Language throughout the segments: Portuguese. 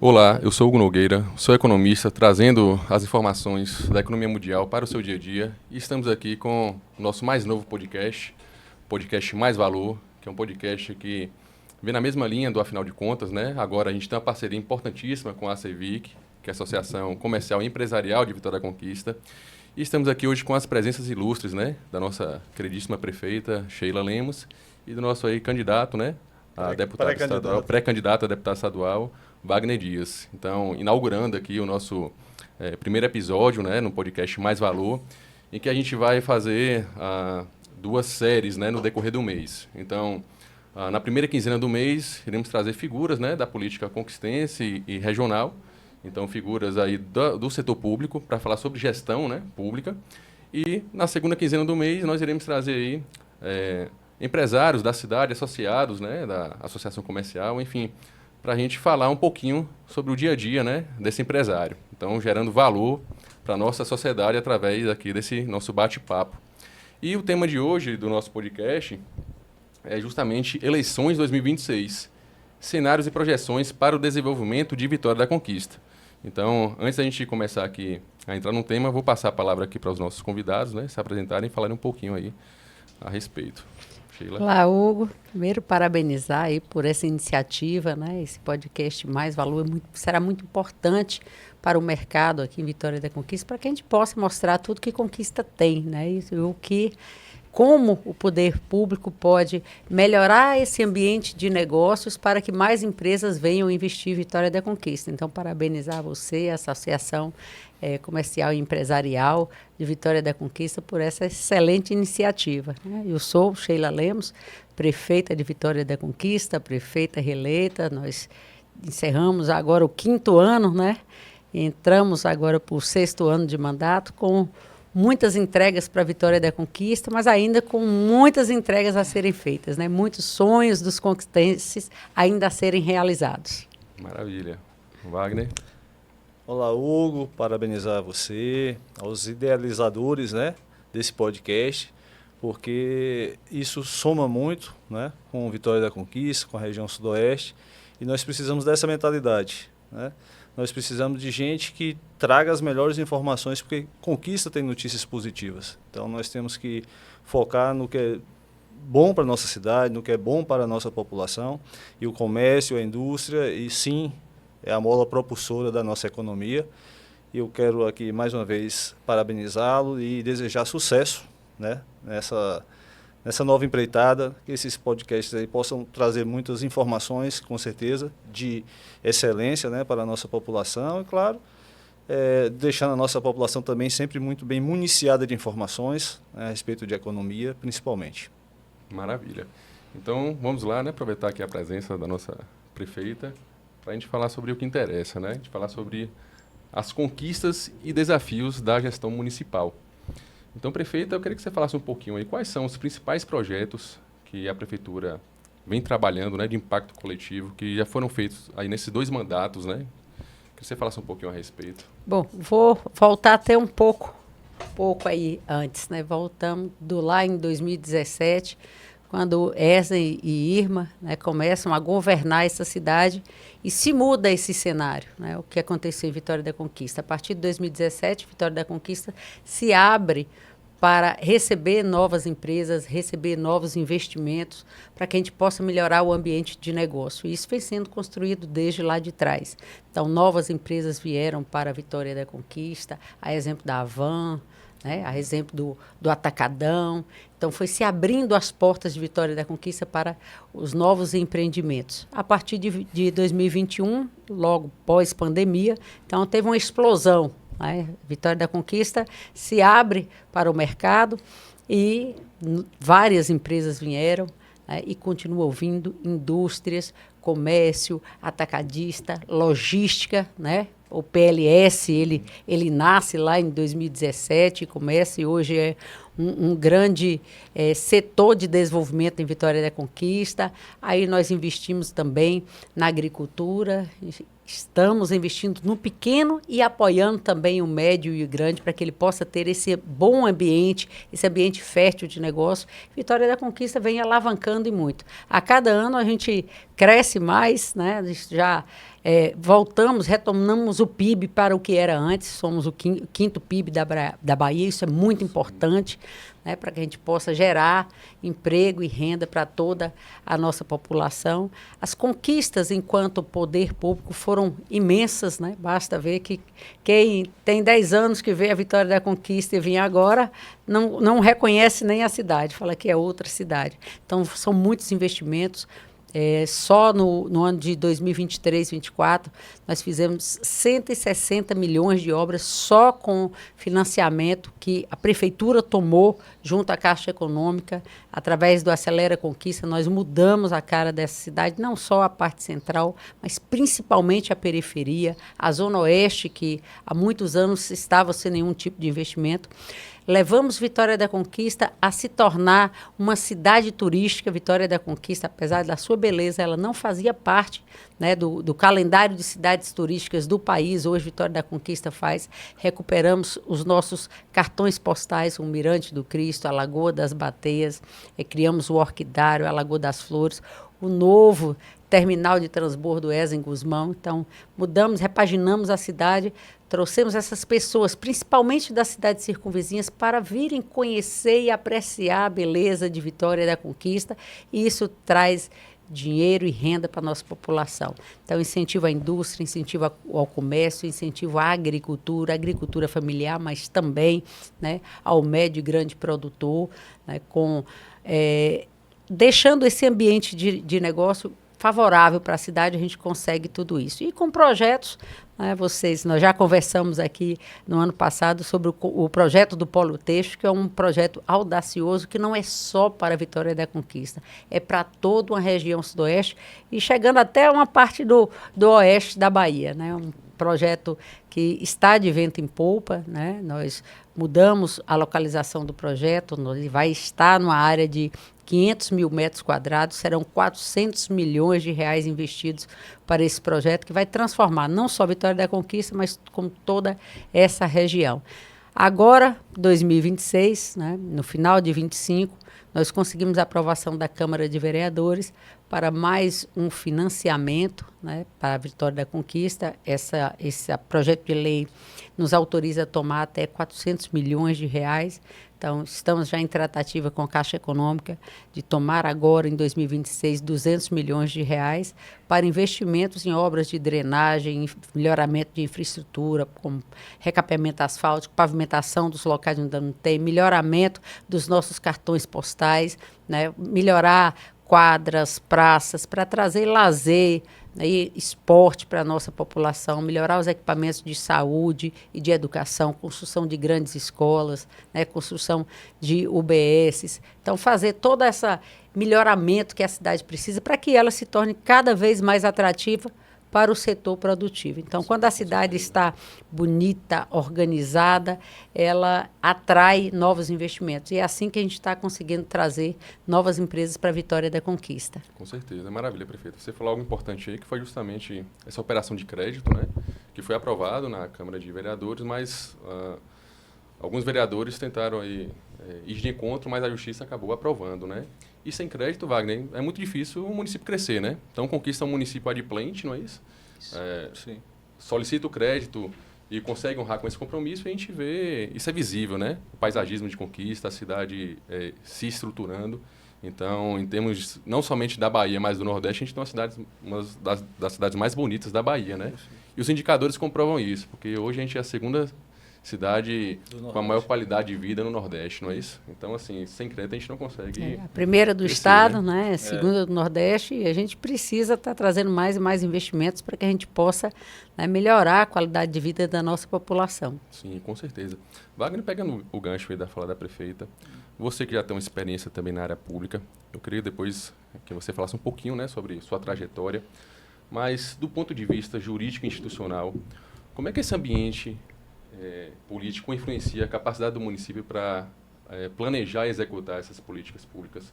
Olá, eu sou Hugo Nogueira, sou economista, trazendo as informações da economia mundial para o seu dia a dia. E estamos aqui com o nosso mais novo podcast, podcast Mais Valor, que é um podcast que vem na mesma linha do Afinal de Contas, né? Agora a gente tem uma parceria importantíssima com a ACVIC, que é a Associação Comercial e Empresarial de Vitória da Conquista. E estamos aqui hoje com as presenças ilustres, né? Da nossa queridíssima prefeita, Sheila Lemos, e do nosso aí candidato, né? A deputada estadual, pré-candidato a deputado estadual, Wagner Dias. Então, inaugurando aqui o nosso primeiro episódio, né, no podcast Mais Valor, em que a gente vai fazer duas séries, né, no decorrer do mês. Então, na primeira quinzena do mês, iremos trazer figuras, né, da política conquistense e regional. Então, figuras aí do setor público para falar sobre gestão, né, pública. E na segunda quinzena do mês, nós iremos trazer aí empresários da cidade, associados, né, da associação comercial, enfim, para a gente falar um pouquinho sobre o dia a dia, né, desse empresário. Então, gerando valor para a nossa sociedade através aqui desse nosso bate-papo. E o tema de hoje do nosso podcast é justamente eleições 2026, cenários e projeções para o desenvolvimento de Vitória da Conquista. Então, antes da gente começar aqui a entrar no tema, vou passar a palavra aqui para os nossos convidados, né, se apresentarem e falarem um pouquinho aí a respeito. Sheila. Olá, Hugo. Primeiro, parabenizar aí por essa iniciativa, né? Esse podcast Mais Valor será muito importante para o mercado aqui em Vitória da Conquista, para que a gente possa mostrar tudo que Conquista tem, né? Como o poder público pode melhorar esse ambiente de negócios para que mais empresas venham investir em Vitória da Conquista. Então, parabenizar você, a Associação Comercial e Empresarial de Vitória da Conquista, por essa excelente iniciativa, né? Eu sou Sheila Lemos, prefeita de Vitória da Conquista, prefeita reeleita. Nós encerramos agora o 5º ano, né? Entramos agora para o 6º ano de mandato com muitas entregas para a Vitória da Conquista, mas ainda com muitas entregas a serem feitas, né? Muitos sonhos dos conquistenses ainda a serem realizados. Maravilha. Wagner. Olá, Hugo. Parabenizar você, aos idealizadores, né, desse podcast, porque isso soma muito, né, com Vitória da Conquista, com a região sudoeste, e nós precisamos dessa mentalidade, né? Nós precisamos de gente que traga as melhores informações, porque Conquista tem notícias positivas. Então, nós temos que focar no que é bom para a nossa cidade, no que é bom para a nossa população, e o comércio, a indústria, e sim, é a mola propulsora da nossa economia. E eu quero aqui, mais uma vez, parabenizá-lo e desejar sucesso, né, nessa nova empreitada, que esses podcasts aí possam trazer muitas informações, com certeza, de excelência, né, para a nossa população e, claro, deixando a nossa população também sempre muito bem municiada de informações, né, a respeito de economia, principalmente. Maravilha. Então, vamos lá, né, aproveitar aqui a presença da nossa prefeita para a gente falar sobre o que interessa, né? A gente falar sobre as conquistas e desafios da gestão municipal. Então, prefeita, eu queria que você falasse um pouquinho aí quais são os principais projetos que a prefeitura vem trabalhando, né, de impacto coletivo, que já foram feitos aí nesses 2 mandatos, né? Que você falasse um pouquinho a respeito. Bom, vou voltar até um pouco aí antes, né? Voltamos lá em 2017, quando Esa e Irma, né, começam a governar essa cidade e se muda esse cenário, né? O que aconteceu em Vitória da Conquista. A partir de 2017, Vitória da Conquista se abre para receber novas empresas, receber novos investimentos, para que a gente possa melhorar o ambiente de negócio. E isso vem sendo construído desde lá de trás. Então, novas empresas vieram para a Vitória da Conquista, a exemplo da Avan, né, a exemplo do Atacadão. Então, foi se abrindo as portas de Vitória da Conquista para os novos empreendimentos. A partir de 2021, logo pós-pandemia, então teve uma explosão, né? Vitória da Conquista se abre para o mercado e várias empresas vieram, né, e continuam vindo, indústrias, comércio, atacadista, logística, né? O PLS, ele nasce lá em 2017, começa e hoje é um grande setor de desenvolvimento em Vitória da Conquista. Aí nós investimos também na agricultura, estamos investindo no pequeno e apoiando também o médio e o grande para que ele possa ter esse bom ambiente, esse ambiente fértil de negócio. Vitória da Conquista vem alavancando e muito. A cada ano a gente cresce mais, né? Já retomamos o PIB para o que era antes, somos o quinto PIB da Bahia, isso é muito importante, né, para que a gente possa gerar emprego e renda para toda a nossa população. As conquistas enquanto poder público foram imensas, né? Basta ver que quem tem 10 anos que vê a Vitória da Conquista e vinha agora, não reconhece nem a cidade, fala que é outra cidade. Então, são muitos investimentos. Só no ano de 2023, 2024, nós fizemos 160 milhões de obras só com financiamento que a Prefeitura tomou junto à Caixa Econômica. Através do Acelera Conquista, nós mudamos a cara dessa cidade, não só a parte central, mas principalmente a periferia, a Zona Oeste, que há muitos anos estava sem nenhum tipo de investimento. Levamos Vitória da Conquista a se tornar uma cidade turística. Vitória da Conquista, apesar da sua beleza, ela não fazia parte, né, do calendário de cidades turísticas do país. Hoje, Vitória da Conquista faz. Recuperamos os nossos cartões postais, o Mirante do Cristo, a Lagoa das Bateias, criamos o Orquidário, a Lagoa das Flores, o novo terminal de transbordo Ezen Gusmão. Então, mudamos, repaginamos a cidade, trouxemos essas pessoas, principalmente das cidades circunvizinhas, para virem conhecer e apreciar a beleza de Vitória da Conquista, e isso traz dinheiro e renda para a nossa população. Então, incentivo à indústria, incentivo ao comércio, incentivo à agricultura familiar, mas também, né, ao médio e grande produtor, né, deixando esse ambiente de negócio favorável para a cidade, a gente consegue tudo isso. E com projetos, né, nós já conversamos aqui no ano passado sobre o projeto do Polo Têxtil, que é um projeto audacioso, que não é só para a Vitória da Conquista, é para toda uma região sudoeste e chegando até uma parte do oeste da Bahia, né? Um projeto que está de vento em polpa, né? Nós mudamos a localização do projeto, ele vai estar numa área de 500 mil metros quadrados, serão 400 milhões de reais investidos para esse projeto, que vai transformar não só a Vitória da Conquista, mas como toda essa região. Agora, 2026, né, no final de 25, nós conseguimos a aprovação da Câmara de Vereadores para mais um financiamento, né, para a Vitória da Conquista. Esse projeto de lei nos autoriza a tomar até 400 milhões de reais. Então, estamos já em tratativa com a Caixa Econômica de tomar agora, em 2026, 200 milhões de reais para investimentos em obras de drenagem, melhoramento de infraestrutura, como recapeamento asfáltico, pavimentação dos locais onde não tem, melhoramento dos nossos cartões postais, né, melhorar quadras, praças, para trazer lazer, né, e esporte para a nossa população, melhorar os equipamentos de saúde e de educação, construção de grandes escolas, né, construção de UBSs. Então, fazer todo esse melhoramento que a cidade precisa para que ela se torne cada vez mais atrativa para o setor produtivo. Então, quando a cidade está bonita, organizada, ela atrai novos investimentos. E é assim que a gente está conseguindo trazer novas empresas para a Vitória da Conquista. Com certeza. Maravilha, prefeito. Você falou algo importante aí, que foi justamente essa operação de crédito, né, que foi aprovado na Câmara de Vereadores, mas alguns vereadores tentaram aí, ir de encontro, mas a Justiça acabou aprovando, né? E sem crédito, Wagner, é muito difícil o município crescer, né? Então, conquista um município adimplente, não é isso? Sim. Solicita o crédito e consegue honrar com esse compromisso, e a gente vê, isso é visível, né? O paisagismo de Conquista, a cidade se estruturando. Então, em termos não somente da Bahia, mas do Nordeste, a gente tem uma das cidades mais bonitas da Bahia, né? E os indicadores comprovam isso, porque hoje a gente é a segunda cidade com a maior qualidade de vida no Nordeste, não é isso? Então, assim, sem crédito a gente não consegue... A primeira do crescer, estado, né? A segunda do Nordeste, e a gente precisa estar trazendo mais e mais investimentos para que a gente possa, né, melhorar a qualidade de vida da nossa população. Sim, com certeza. Wagner, pegando o gancho aí da fala da prefeita, você que já tem uma experiência também na área pública, eu queria depois que você falasse um pouquinho, né, sobre sua trajetória, mas do ponto de vista jurídico e institucional, como é que esse ambiente político influencia a capacidade do município para planejar e executar essas políticas públicas?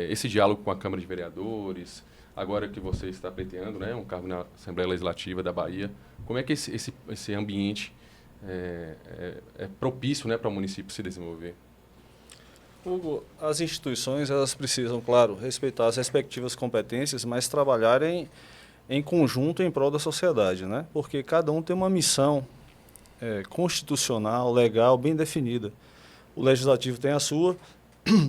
Esse diálogo com a Câmara de Vereadores, agora que você está pleiteando, né, um cargo na Assembleia Legislativa da Bahia, como é que esse ambiente é propício, né, para o município se desenvolver? Hugo, as instituições, elas precisam, claro, respeitar as respectivas competências, mas trabalharem em conjunto em prol da sociedade, né? Porque cada um tem uma missão constitucional, legal, bem definida. O legislativo tem a sua,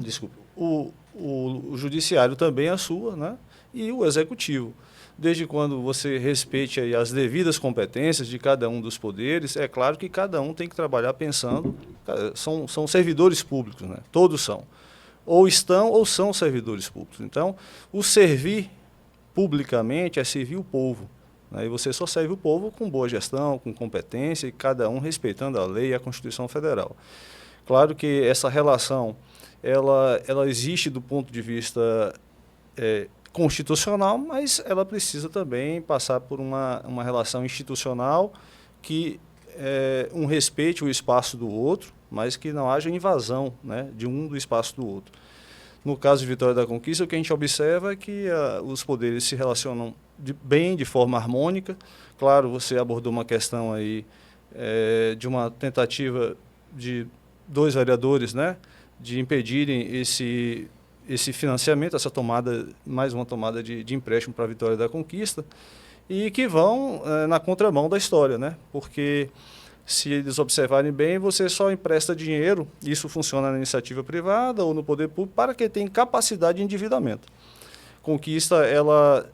desculpa, o judiciário também a sua, né? E o executivo. Desde quando você respeite aí as devidas competências de cada um dos poderes, é claro que cada um tem que trabalhar pensando, são servidores públicos, né? Todos são. Ou estão ou são servidores públicos. Então, o servir publicamente é servir o povo, né? E você só serve o povo com boa gestão, com competência, e cada um respeitando a lei e a Constituição Federal. Claro que essa relação ela existe do ponto de vista constitucional, mas ela precisa também passar por uma relação institucional que um respeite o espaço do outro, mas que não haja invasão, né, de um do espaço do outro. No caso de Vitória da Conquista, o que a gente observa é que os poderes se relacionam bem, de forma harmônica. Claro, você abordou uma questão aí de uma tentativa de 2 vereadores, né, de impedirem esse financiamento, essa tomada, mais uma tomada de empréstimo para a Vitória da Conquista, e que vão na contramão da história, né? Porque se eles observarem bem, você só empresta dinheiro, isso funciona na iniciativa privada ou no poder público, para quem tem capacidade de endividamento. Conquista, ela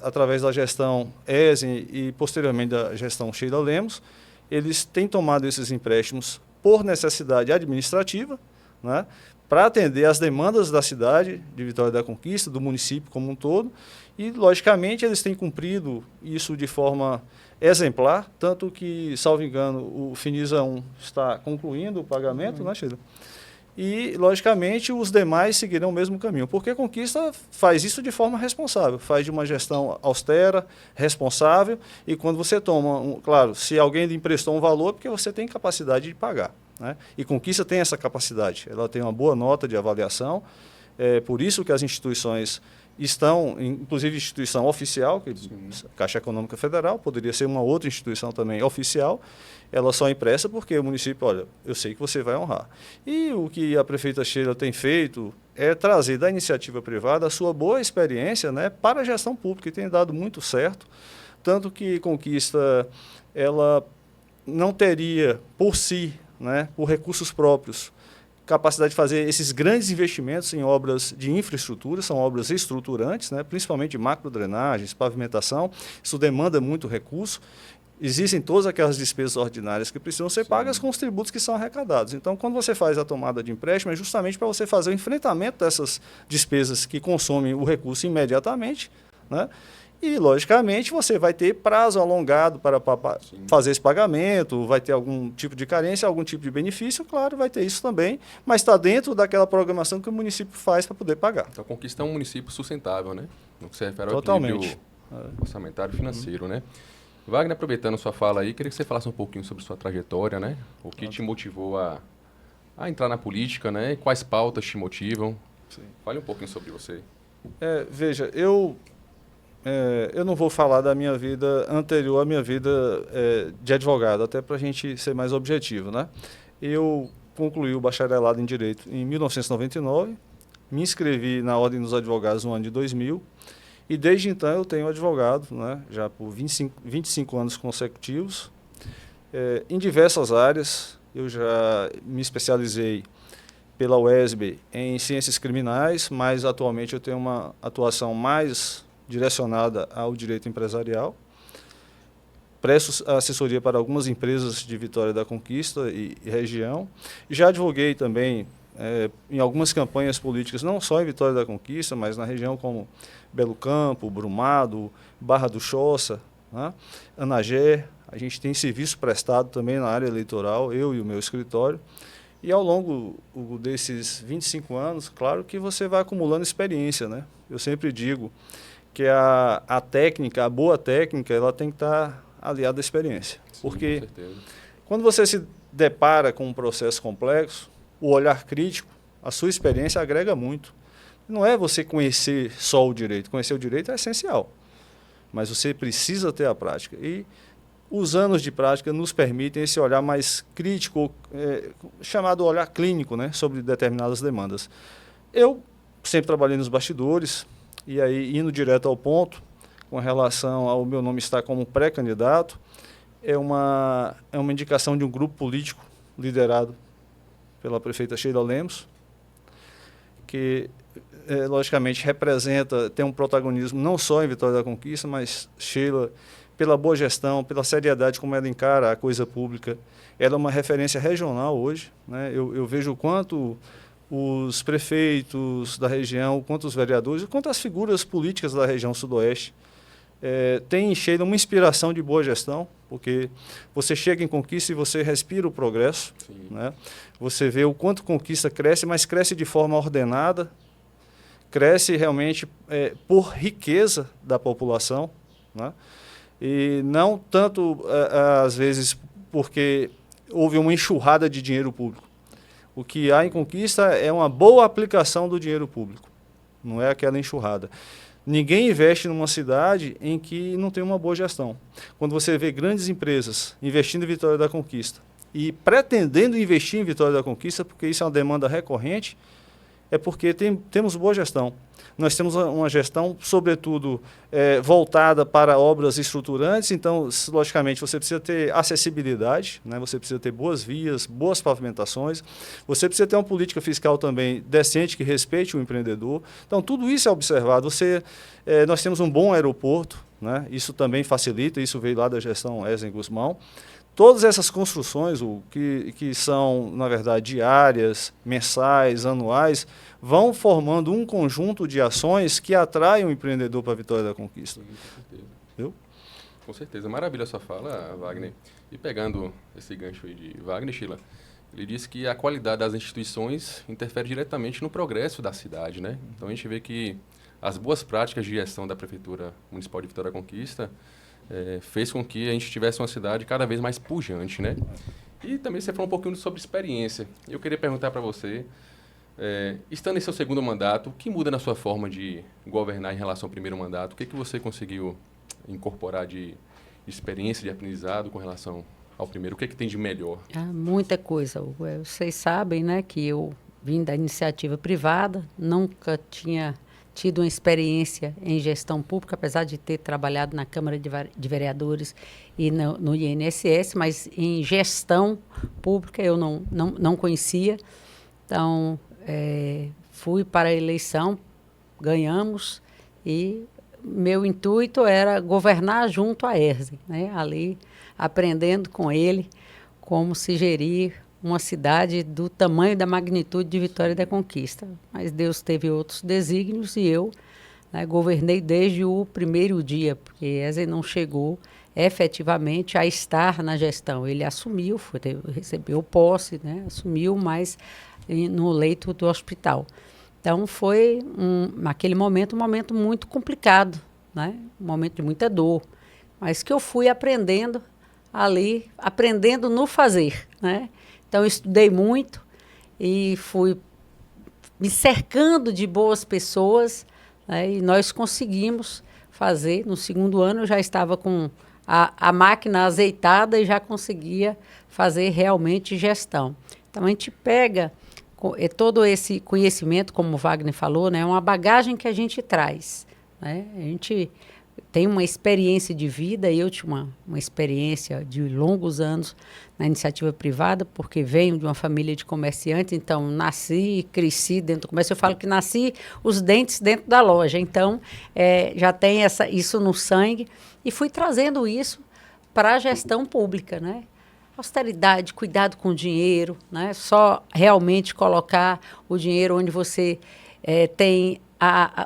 através da gestão Esen e posteriormente da gestão Sheila Lemos, eles têm tomado esses empréstimos por necessidade administrativa, né, para atender às demandas da cidade de Vitória da Conquista, do município como um todo, e, logicamente, eles têm cumprido isso de forma exemplar, tanto que, salvo engano, o Finisa 1 está concluindo o pagamento, né, Sheila? E, logicamente, os demais seguirão o mesmo caminho, porque a Conquista faz isso de forma responsável, faz de uma gestão austera, responsável, e quando você toma, claro, se alguém lhe emprestou um valor, é porque você tem capacidade de pagar, né? E Conquista tem essa capacidade, ela tem uma boa nota de avaliação, por isso que as instituições estão, inclusive instituição oficial, que Caixa Econômica Federal, poderia ser uma outra instituição também oficial, ela só empresta porque o município, olha, eu sei que você vai honrar. E o que a prefeita Sheila tem feito é trazer da iniciativa privada a sua boa experiência, né, para a gestão pública, e tem dado muito certo, tanto que Conquista, ela não teria por si, né, por recursos próprios, capacidade de fazer esses grandes investimentos em obras de infraestrutura, são obras estruturantes, né, principalmente de macrodrenagens, pavimentação, isso demanda muito recurso. Existem todas aquelas despesas ordinárias que precisam ser pagas com os tributos que são arrecadados. Então, quando você faz a tomada de empréstimo, é justamente para você fazer o enfrentamento dessas despesas que consomem o recurso imediatamente, né? E, logicamente, você vai ter prazo alongado para fazer esse pagamento, vai ter algum tipo de carência, algum tipo de benefício, claro, vai ter isso também, mas está dentro daquela programação que o município faz para poder pagar. Então, a Conquista é um município sustentável, né? No que se refere ao Totalmente. equilíbrio orçamentário e financeiro, né? Wagner, aproveitando sua fala aí, queria que você falasse um pouquinho sobre sua trajetória, né? O que te motivou a entrar na política, né? E quais pautas te motivam? Sim. Fale um pouquinho sobre você. Veja, eu não vou falar da minha vida anterior à minha vida de advogado, até para a gente ser mais objetivo, né? Eu concluí o bacharelado em Direito em 1999, me inscrevi na Ordem dos Advogados no ano de 2000, e desde então eu tenho advogado, né, já por 25 anos consecutivos, em diversas áreas. Eu já me especializei pela UESB em Ciências Criminais, mas atualmente eu tenho uma atuação mais direcionada ao direito empresarial. Presto assessoria para algumas empresas de Vitória da Conquista e região. Já advoguei também em algumas campanhas políticas, não só em Vitória da Conquista, mas na região como Belo Campo, Brumado, Barra do Choça, né? Anagé. A gente tem serviço prestado também na área eleitoral, eu e o meu escritório. E ao longo desses 25 anos, claro que você vai acumulando experiência, né? Eu sempre digo que a técnica, a boa técnica, ela tem que estar aliada à experiência. Sim, porque com certeza. Quando você se depara com um processo complexo, o olhar crítico, a sua experiência agrega muito. Não é você conhecer só o direito. Conhecer o direito é essencial, mas você precisa ter a prática. E os anos de prática nos permitem esse olhar mais crítico, chamado olhar clínico, né, sobre determinadas demandas. Eu sempre trabalhei nos bastidores, e aí, indo direto ao ponto, com relação ao meu nome estar como pré-candidato, é uma indicação de um grupo político liderado pela prefeita Sheila Lemos, que, logicamente, tem um protagonismo não só em Vitória da Conquista, mas Sheila, pela boa gestão, pela seriedade como ela encara a coisa pública, ela é uma referência regional hoje, né? Eu vejo o quanto os prefeitos da região, o quanto os vereadores, o quanto as figuras políticas da região sudoeste têm em Sheila uma inspiração de boa gestão, porque você chega em Conquista e você respira o progresso, né? Você vê o quanto Conquista cresce, mas cresce de forma ordenada, cresce realmente por riqueza da população, né? E não tanto, às vezes, porque houve uma enxurrada de dinheiro público. O que há em Conquista é uma boa aplicação do dinheiro público, não é aquela enxurrada. Ninguém investe numa cidade em que não tem uma boa gestão. Quando você vê grandes empresas investindo em Vitória da Conquista e pretendendo investir em Vitória da Conquista, porque isso é uma demanda recorrente, é porque temos boa gestão. Nós temos uma gestão, sobretudo, voltada para obras estruturantes, então, logicamente, você precisa ter acessibilidade, né? Você precisa ter boas vias, boas pavimentações, você precisa ter uma política fiscal também decente, que respeite o empreendedor. Então, tudo isso é observado. Nós temos um bom aeroporto, né? Isso também facilita, isso veio lá da gestão Ezen Guzmão. Todas essas construções, que são, na verdade, diárias, mensais, anuais, vão formando um conjunto de ações que atraem o empreendedor para a Vitória da Conquista. Com certeza. Viu? Com certeza. Maravilha a sua fala, Wagner. E pegando esse gancho aí de Wagner, Sheila, ele disse que a qualidade das instituições interfere diretamente no progresso da cidade, né? Então a gente vê que as boas práticas de gestão da Prefeitura Municipal de Vitória da Conquista fez com que a gente tivesse uma cidade cada vez mais pujante, né? E também você falou um pouquinho sobre experiência. Eu queria perguntar para você, estando em seu segundo mandato, o que muda na sua forma de governar em relação ao primeiro mandato? O que você conseguiu incorporar de experiência, de aprendizado com relação ao primeiro? O que tem de melhor? Muita coisa. Vocês sabem, né, que eu vim da iniciativa privada, nunca tinha tido uma experiência em gestão pública, apesar de ter trabalhado na Câmara de Vereadores e no INSS, mas em gestão pública eu não conhecia. Então, fui para a eleição, ganhamos, e meu intuito era governar junto a Ezen, né? Ali, aprendendo com ele como se gerir uma cidade do tamanho e da magnitude de Vitória da Conquista. Mas Deus teve outros desígnios e eu, né, governei desde o primeiro dia, porque Ezen não chegou efetivamente a estar na gestão. Ele assumiu, recebeu posse, né, assumiu, mas no leito do hospital. Então, foi, naquele momento, um momento muito complicado, né, um momento de muita dor, mas que eu fui aprendendo ali, aprendendo no fazer, né? Então, eu estudei muito e fui me cercando de boas pessoas, né, e nós conseguimos fazer. No segundo ano, eu já estava com a máquina azeitada e já conseguia fazer realmente gestão. Então, a gente pega todo esse conhecimento, como o Wagner falou, né, uma bagagem que a gente traz, né? A gente tem uma experiência de vida, eu tinha uma experiência de longos anos na iniciativa privada, porque venho de uma família de comerciantes, então nasci e cresci dentro do comércio. Eu falo que nasci os dentes dentro da loja, então já tem isso no sangue, e fui trazendo isso para a gestão pública, né? Austeridade, cuidado com o dinheiro, né? Só realmente colocar o dinheiro onde você tem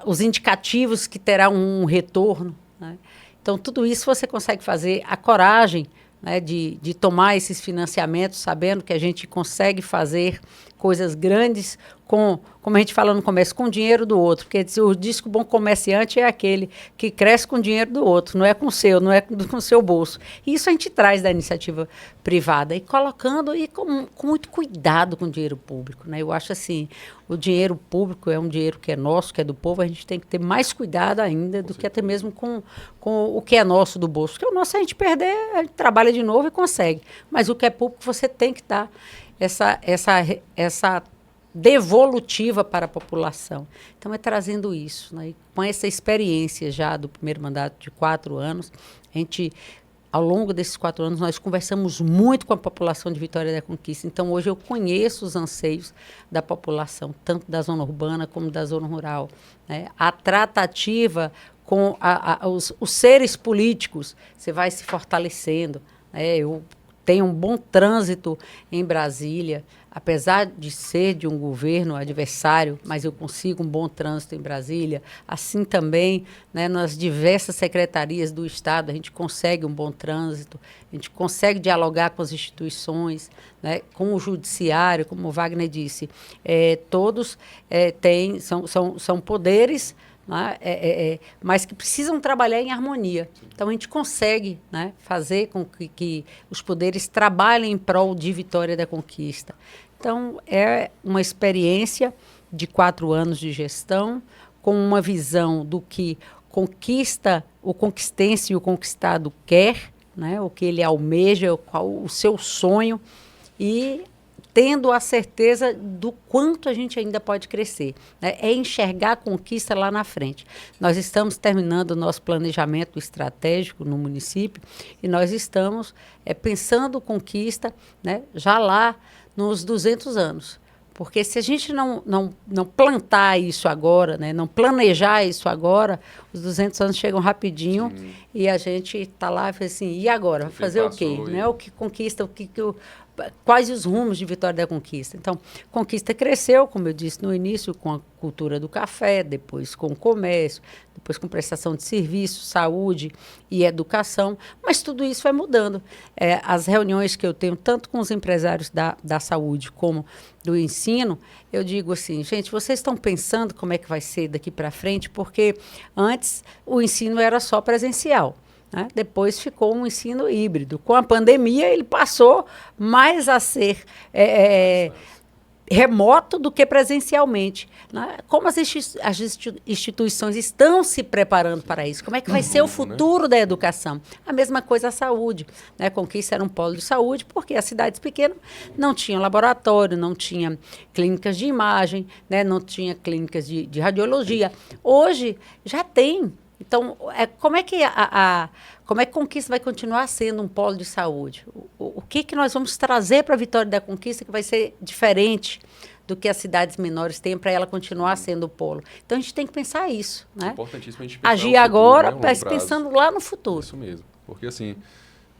os indicativos que terá um retorno, né? Então, tudo isso você consegue fazer. A coragem, né, de tomar esses financiamentos, sabendo que a gente consegue fazer coisas grandes como a gente fala no começo, com o dinheiro do outro. Porque diz que o bom comerciante é aquele que cresce com o dinheiro do outro, não é com o seu, não é com o seu bolso. E isso a gente traz da iniciativa privada, e colocando e com muito cuidado com o dinheiro público, né? Eu acho assim, o dinheiro público é um dinheiro que é nosso, que é do povo, a gente tem que ter mais cuidado ainda do que até mesmo com o que é nosso do bolso. Porque o nosso, a gente perder, a gente trabalha de novo e consegue. Mas o que é público, você tem que dar essa devolutiva para a população. Então, é trazendo isso, né? E com essa experiência já do primeiro mandato de 4 anos, a gente, ao longo desses 4 anos, nós conversamos muito com a população de Vitória da Conquista. Então, hoje eu conheço os anseios da população, tanto da zona urbana como da zona rural, né? A tratativa com os seres políticos, você vai se fortalecendo, né? Eu tenho um bom trânsito em Brasília, apesar de ser de um governo adversário, mas eu consigo um bom trânsito em Brasília. Assim também, né, nas diversas secretarias do Estado, a gente consegue um bom trânsito, a gente consegue dialogar com as instituições, né, com o judiciário, como o Wagner disse. Todos são poderes, né, mas que precisam trabalhar em harmonia. Então, a gente consegue, né, fazer com que os poderes trabalhem em prol de Vitória da Conquista. Então, é uma experiência de 4 anos de gestão, com uma visão do que o conquistense e o conquistado quer, né, o que ele almeja, qual o seu sonho, e tendo a certeza do quanto a gente ainda pode crescer, né? É enxergar a conquista lá na frente. Nós estamos terminando o nosso planejamento estratégico no município e nós estamos pensando conquista, né, já lá nos 200 anos. Porque se a gente não plantar isso agora, né, não planejar isso agora, os 200 anos chegam rapidinho. Sim. E a gente está lá e fala assim, e agora? Fazer o quê? Né? O que conquista, quais os rumos de Vitória da Conquista? Então, Conquista cresceu, como eu disse no início, com a cultura do café, depois com o comércio, depois com prestação de serviços, saúde e educação, mas tudo isso vai mudando. As reuniões que eu tenho, tanto com os empresários da saúde como do ensino, eu digo assim, gente, vocês estão pensando como é que vai ser daqui para frente? Porque antes o ensino era só presencial, né? Depois ficou um ensino híbrido. Com a pandemia, ele passou mais a ser remoto do que presencialmente, né? Como as instituições estão se preparando para isso? Como é que vai ser o futuro da educação? A mesma coisa a saúde, né? Conquista era um polo de saúde, porque as cidades pequenas não tinham laboratório, não tinham clínicas de imagem, né? Não tinha clínicas de radiologia. Hoje já tem. Então, como é que Conquista vai continuar sendo um polo de saúde? O que nós vamos trazer para a Vitória da Conquista que vai ser diferente do que as cidades menores têm para ela continuar sendo o polo? Então, a gente tem que pensar isso, né? É importantíssimo a gente pensar agir futuro, agora, né, mas pensando lá no futuro. Isso mesmo. Porque, assim,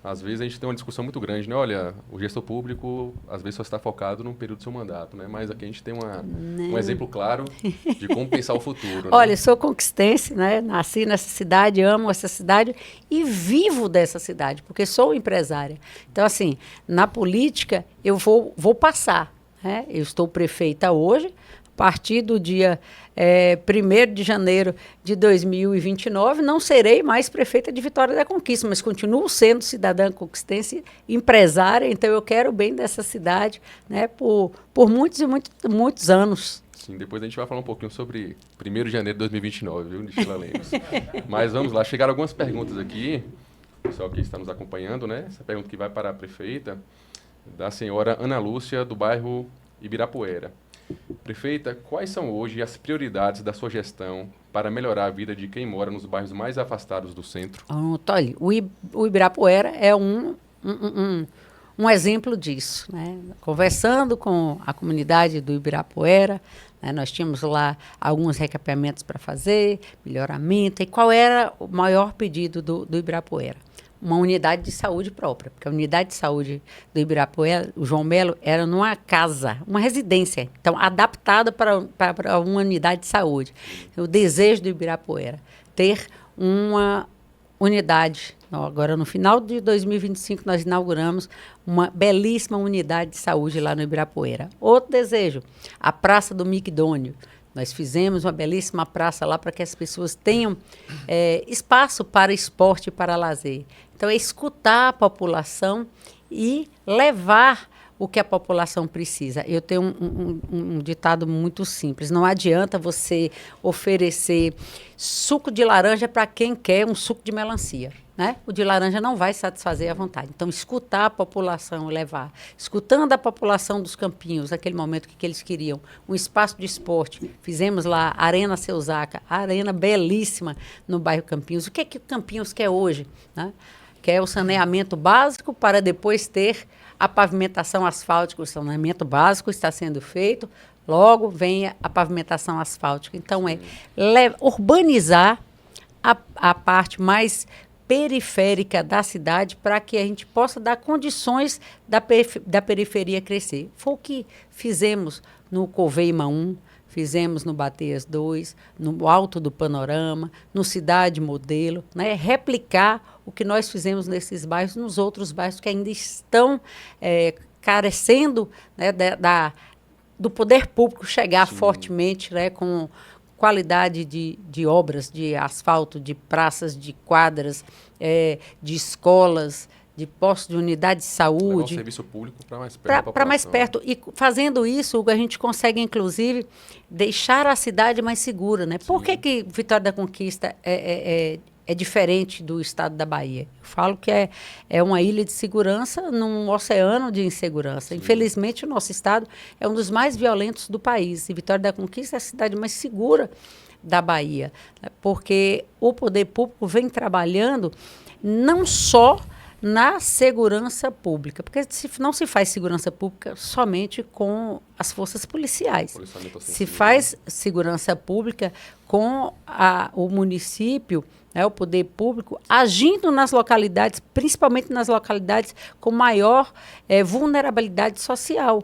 às vezes a gente tem uma discussão muito grande, né? Olha, o gestor público, às vezes, só está focado num período do seu mandato, né? Mas aqui a gente tem um exemplo claro de como pensar o futuro. Olha, né? eu sou conquistense, né? Nasci nessa cidade, amo essa cidade e vivo dessa cidade, porque sou empresária. Então, assim, na política, eu vou passar, né? Eu estou prefeita hoje, a partir do dia 1º de janeiro de 2029, não serei mais prefeita de Vitória da Conquista, mas continuo sendo cidadã conquistense, empresária, então eu quero o bem dessa cidade, né, por muitos e muitos anos. Sim, depois a gente vai falar um pouquinho sobre 1º de janeiro de 2029, viu, Nishila Lemos? Mas vamos lá, chegaram algumas perguntas aqui, o pessoal que está nos acompanhando, né? Essa pergunta que vai para a prefeita, da senhora Ana Lúcia, do bairro Ibirapuera. Prefeita, quais são hoje as prioridades da sua gestão para melhorar a vida de quem mora nos bairros mais afastados do centro? Olha, o Ibirapuera é um exemplo disso, né? Conversando com a comunidade do Ibirapuera, né, nós tínhamos lá alguns recapeamentos para fazer, melhoramento. E qual era o maior pedido do Ibirapuera? Uma unidade de saúde própria, porque a unidade de saúde do Ibirapuera, o João Melo, era numa casa, uma residência, então adaptada para uma unidade de saúde. O desejo do Ibirapuera, ter uma unidade. Agora, no final de 2025, nós inauguramos uma belíssima unidade de saúde lá no Ibirapuera. Outro desejo, a Praça do Migdônio. Nós fizemos uma belíssima praça lá para que as pessoas tenham espaço para esporte e para lazer. Então, é escutar a população e levar o que a população precisa. Eu tenho um ditado muito simples. Não adianta você oferecer suco de laranja para quem quer um suco de melancia. né? O de laranja não vai satisfazer a vontade. Então, escutar a população, levar. Escutando a população dos Campinhos, naquele momento, o que eles queriam? Um espaço de esporte. Fizemos lá a Arena Seuzaca, a arena belíssima no bairro Campinhos. O que o Campinhos quer hoje? Né? Quer o saneamento básico para depois ter a pavimentação asfáltica. O saneamento básico está sendo feito, logo vem a pavimentação asfáltica. Então, urbanizar a parte mais periférica da cidade para que a gente possa dar condições da periferia crescer. Foi o que fizemos no Coveima 1, fizemos no Bateias 2, no Alto do Panorama, no Cidade Modelo, né? Replicar o que nós fizemos nesses bairros, nos outros bairros que ainda estão carecendo, né, do poder público chegar fortemente, né, com qualidade de obras, de asfalto, de praças, de quadras, de escolas, de postos de unidade de saúde. Levar um serviço público para mais perto. Para mais perto. E fazendo isso, Hugo, a gente consegue, inclusive, deixar a cidade mais segura. Né? Por que Vitória da Conquista é diferente do estado da Bahia? Eu falo que é uma ilha de segurança num oceano de insegurança. Sim. Infelizmente, o nosso estado é um dos mais violentos do país. E Vitória da Conquista é a cidade mais segura da Bahia. Né? Porque o poder público vem trabalhando não só na segurança pública, porque não se faz segurança pública somente com as forças policiais. Se faz segurança pública com o município, né, o poder público, agindo nas localidades, principalmente nas localidades com maior vulnerabilidade social.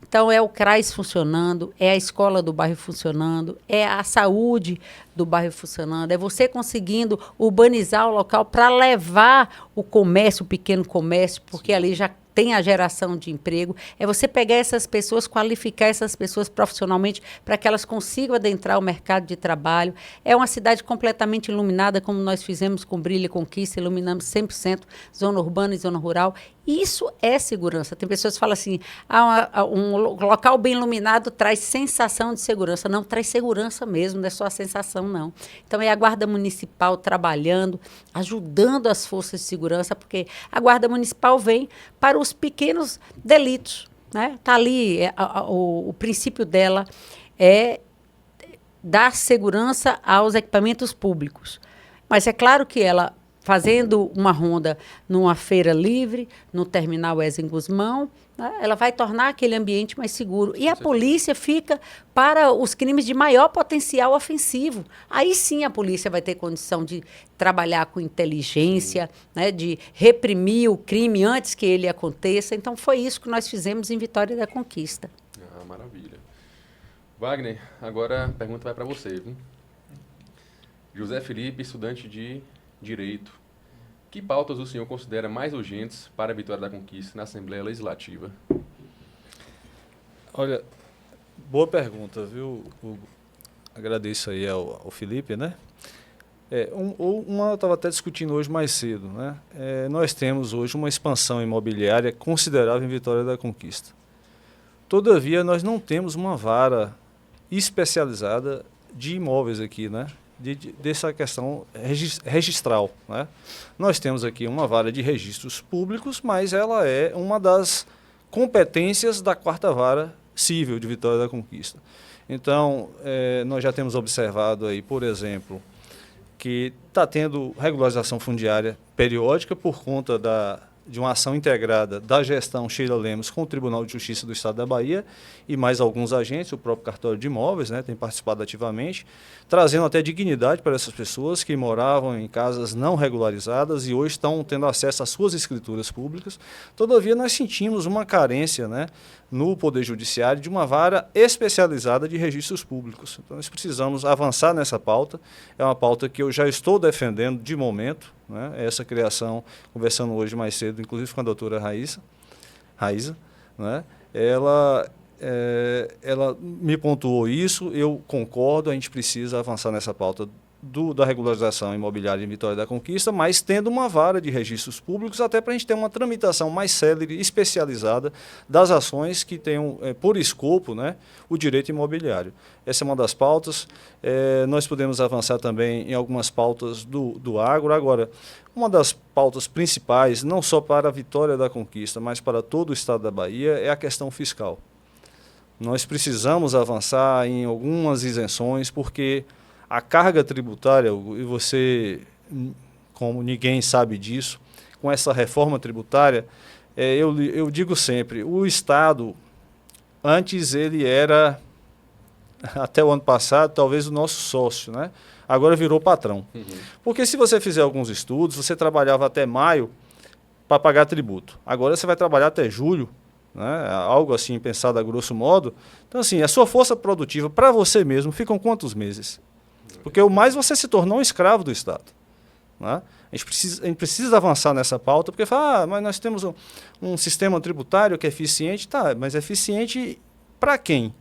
Então, é o CRAS funcionando, é a escola do bairro funcionando, é a saúde do bairro funcionando, é você conseguindo urbanizar o local para levar o comércio, o pequeno comércio, porque ali já tem a geração de emprego, é você pegar essas pessoas, qualificar essas pessoas profissionalmente para que elas consigam adentrar o mercado de trabalho. É uma cidade completamente iluminada, como nós fizemos com Brilha e Conquista, iluminamos 100% zona urbana e zona rural. Isso é segurança. Tem pessoas que falam assim, um local bem iluminado traz sensação de segurança. Não, traz segurança mesmo, não é só a sensação, não. Então, é a Guarda Municipal trabalhando, ajudando as forças de segurança, porque a Guarda Municipal vem para os pequenos delitos. Né? Tá ali, o princípio dela é dar segurança aos equipamentos públicos. Mas é claro que ela, fazendo uma ronda numa feira livre, no terminal Wesley Guzmão, né, ela vai tornar aquele ambiente mais seguro. E a polícia fica para os crimes de maior potencial ofensivo. Aí sim a polícia vai ter condição de trabalhar com inteligência, né, de reprimir o crime antes que ele aconteça. Então, foi isso que nós fizemos em Vitória da Conquista. Ah, maravilha. Wagner, agora a pergunta vai para você, viu? José Felipe, estudante de Direito. Que pautas o senhor considera mais urgentes para a Vitória da Conquista na Assembleia Legislativa? Olha, boa pergunta, viu, Hugo? Agradeço aí ao Felipe, né? Eu estava até discutindo hoje mais cedo, né? Nós temos hoje uma expansão imobiliária considerável em Vitória da Conquista. Todavia, nós não temos uma vara especializada de imóveis aqui, né? Dessa questão registral. Né? Nós temos aqui uma vara de registros públicos, mas ela é uma das competências da 4ª Vara Civil de Vitória da Conquista. Então, nós já temos observado aí, por exemplo, que está tendo regularização fundiária periódica por conta de uma ação integrada da gestão Sheila Lemos com o Tribunal de Justiça do Estado da Bahia e mais alguns agentes, o próprio cartório de imóveis, né, tem participado ativamente, trazendo até dignidade para essas pessoas que moravam em casas não regularizadas e hoje estão tendo acesso às suas escrituras públicas. Todavia, nós sentimos uma carência, né, no Poder Judiciário de uma vara especializada de registros públicos. Então, nós precisamos avançar nessa pauta. É uma pauta que eu já estou defendendo de momento, né, essa criação, conversando hoje mais cedo, inclusive com a doutora Raíza, né, ela me pontuou isso, eu concordo, a gente precisa avançar nessa pauta da regularização imobiliária em Vitória da Conquista, mas tendo uma vara de registros públicos até para a gente ter uma tramitação mais célere, especializada das ações que tenham por escopo, né, o direito imobiliário. Essa é uma das pautas. Nós podemos avançar também em algumas pautas do agro. Agora, Uma das pautas principais, não só para a Vitória da Conquista, mas para todo o estado da Bahia, é a questão fiscal. Nós precisamos avançar em algumas isenções, porque a carga tributária, e você, como ninguém sabe disso, com essa reforma tributária, eu digo sempre, o Estado, antes ele era, até o ano passado, talvez o nosso sócio, né? Agora virou patrão. Porque se você fizer alguns estudos, você trabalhava até maio para pagar tributo. Agora você vai trabalhar até julho, né? Algo assim pensado a grosso modo. Então, assim, a sua força produtiva para você mesmo ficam quantos meses? Porque o mais você se tornou um escravo do Estado. Né? A gente precisa avançar nessa pauta, porque fala, mas nós temos um sistema tributário que é eficiente. Tá, mas é eficiente para quem?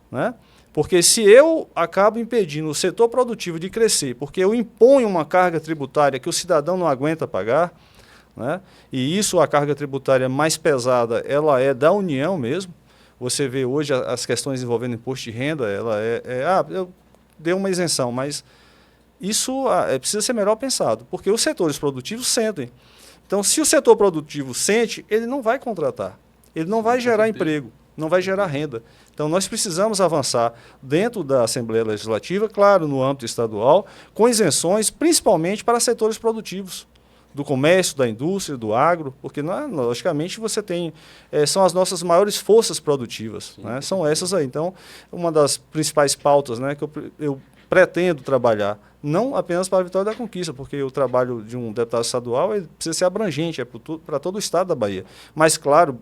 Né? Porque se eu acabo impedindo o setor produtivo de crescer, porque eu imponho uma carga tributária que o cidadão não aguenta pagar, né? E isso, a carga tributária mais pesada, ela é da União mesmo. Você vê hoje as questões envolvendo imposto de renda, eu dei uma isenção, mas isso precisa ser melhor pensado, porque os setores produtivos sentem. Então, se o setor produtivo sente, ele não vai contratar, ele não vai gerar emprego, não vai gerar renda. Então, nós precisamos avançar dentro da Assembleia Legislativa, claro, no âmbito estadual, com isenções, principalmente para setores produtivos, do comércio, da indústria, do agro, porque, logicamente, você tem, são as nossas maiores forças produtivas, né? São essas aí. Então, uma das principais pautas, né, que eu pretendo trabalhar, não apenas para a Vitória da Conquista, porque o trabalho de um deputado estadual precisa ser abrangente, para todo o estado da Bahia. Mas, claro,